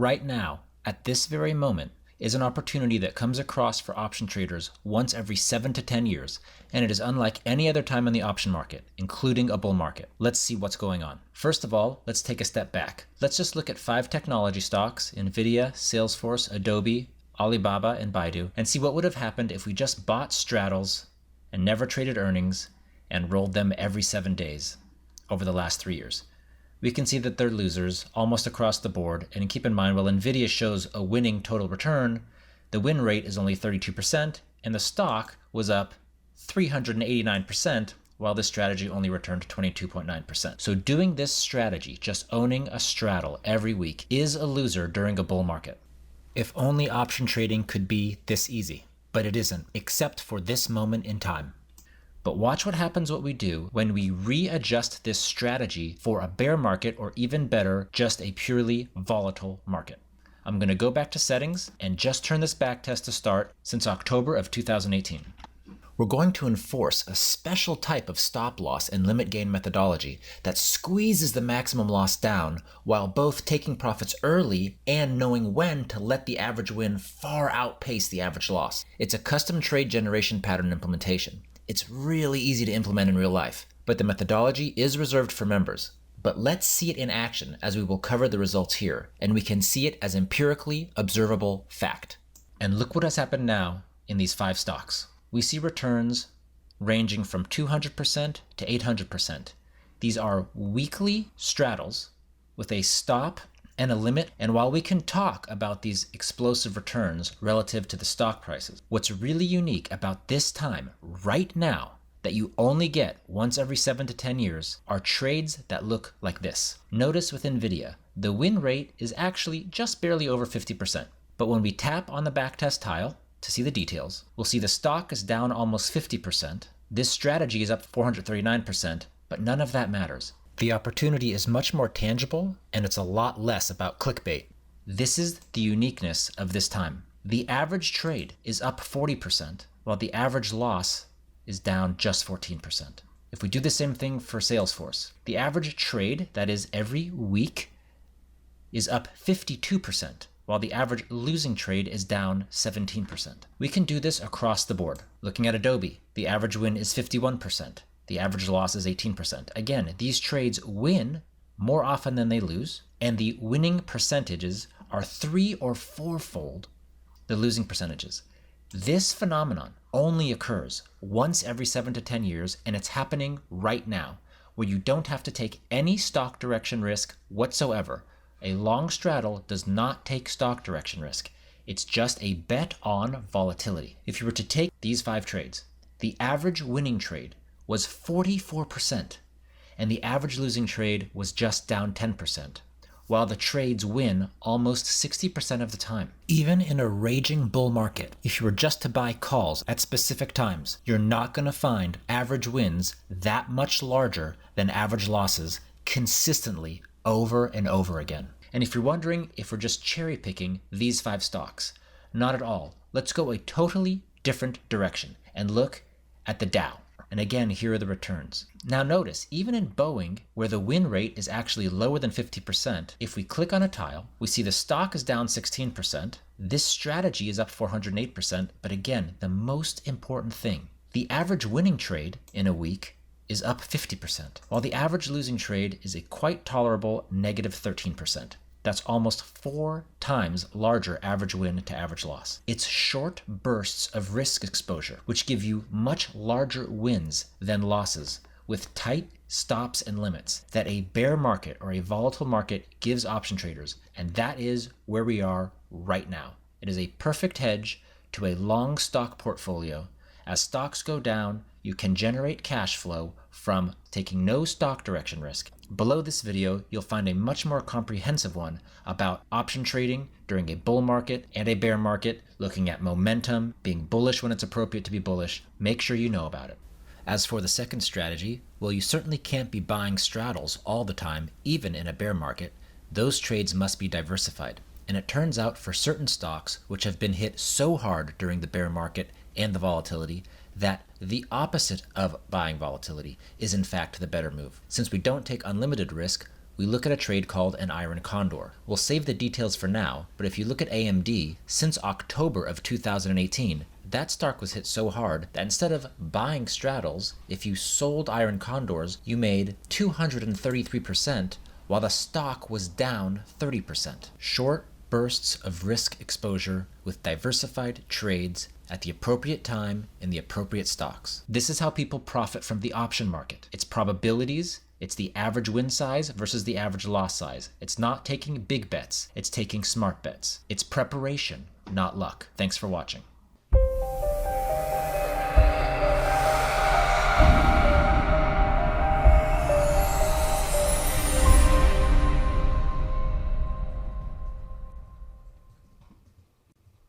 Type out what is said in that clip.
right now, at this very moment, is an opportunity that comes across for option traders once every 7 to 10 years, and it is unlike any other time in the option market, including a bull market. Let's see what's going on. First of all, let's take a step back. Let's just look at 5 technology stocks, Nvidia, Salesforce, Adobe, Alibaba, and Baidu, and see what would have happened if we just bought straddles and never traded earnings and rolled them every 7 days over the last 3 years. We can see that they're losers almost across the board. And keep in mind, while Nvidia shows a winning total return, the win rate is only 32%, and the stock was up 389%, while this strategy only returned 22.9%. So doing this strategy, just owning a straddle every week, is a loser during a bull market. If only option trading could be this easy, but it isn't, except for this moment in time. But watch what happens what we do when we readjust this strategy for a bear market, or even better, just a purely volatile market. I'm going to go back to settings and just turn this back test to start since October of 2018. We're going to enforce a special type of stop loss and limit gain methodology that squeezes the maximum loss down while both taking profits early and knowing when to let the average win far outpace the average loss. It's a custom trade generation pattern implementation. It's really easy to implement in real life, but the methodology is reserved for members. But let's see it in action, as we will cover the results here, and we can see it as empirically observable fact. And look what has happened now in these 5 stocks. We see returns ranging from 200% to 800%. These are weekly straddles with a stop and a limit. And while we can talk about these explosive returns relative to the stock prices, what's really unique about this time right now that you only get once every 7 to 10 years are trades that look like this. Notice with Nvidia, the win rate is actually just barely over 50%. But when we tap on the backtest tile to see the details, we'll see the stock is down almost 50%. This strategy is up 439%, but none of that matters. The opportunity is much more tangible, and it's a lot less about clickbait. This is the uniqueness of this time. The average trade is up 40%, while the average loss is down just 14%. If we do the same thing for Salesforce, the average trade, that is every week, is up 52%, while the average losing trade is down 17%. We can do this across the board. Looking at Adobe, the average win is 51%. The average loss is 18%. Again, these trades win more often than they lose, and the winning percentages are 3 or 4-fold the losing percentages. This phenomenon only occurs once every 7 to 10 years, and it's happening right now, where you don't have to take any stock direction risk whatsoever. A long straddle does not take stock direction risk. It's just a bet on volatility. If you were to take these 5 trades, the average winning trade was 44%, and the average losing trade was just down 10%, while the trades win almost 60% of the time. Even in a raging bull market, if you were just to buy calls at specific times, you're not going to find average wins that much larger than average losses consistently over and over again. And if you're wondering if we're just cherry picking these 5 stocks, not at all. Let's go a totally different direction and look at the Dow. And again, here are the returns. Now notice, even in Boeing, where the win rate is actually lower than 50%, if we click on a tile, we see the stock is down 16%. This strategy is up 408%. But again, the most important thing, the average winning trade in a week is up 50%, while the average losing trade is a quite tolerable negative 13%. That's almost 4 times larger average win to average loss. It's short bursts of risk exposure, which give you much larger wins than losses, with tight stops and limits that a bear market or a volatile market gives option traders. And that is where we are right now. It is a perfect hedge to a long stock portfolio. As stocks go down, you can generate cash flow from taking no stock direction risk. Below this video, you'll find a much more comprehensive one about option trading during a bull market and a bear market, looking at momentum, being bullish when it's appropriate to be bullish. Make sure you know about it. As for the second strategy, well, you certainly can't be buying straddles all the time, even in a bear market. Those trades must be diversified. And it turns out for certain stocks which have been hit so hard during the bear market and the volatility that the opposite of buying volatility is in fact the better move. Since we don't take unlimited risk, we look at a trade called an iron condor. We'll save the details for now, but if you look at AMD, since October of 2018, that stock was hit so hard that instead of buying straddles, if you sold iron condors, you made 233%, while the stock was down 30%. Short bursts of risk exposure with diversified trades at the appropriate time in the appropriate stocks. This is how people profit from the option market. It's probabilities, it's the average win size versus the average loss size. It's not taking big bets, it's taking smart bets. It's preparation, not luck. Thanks for watching.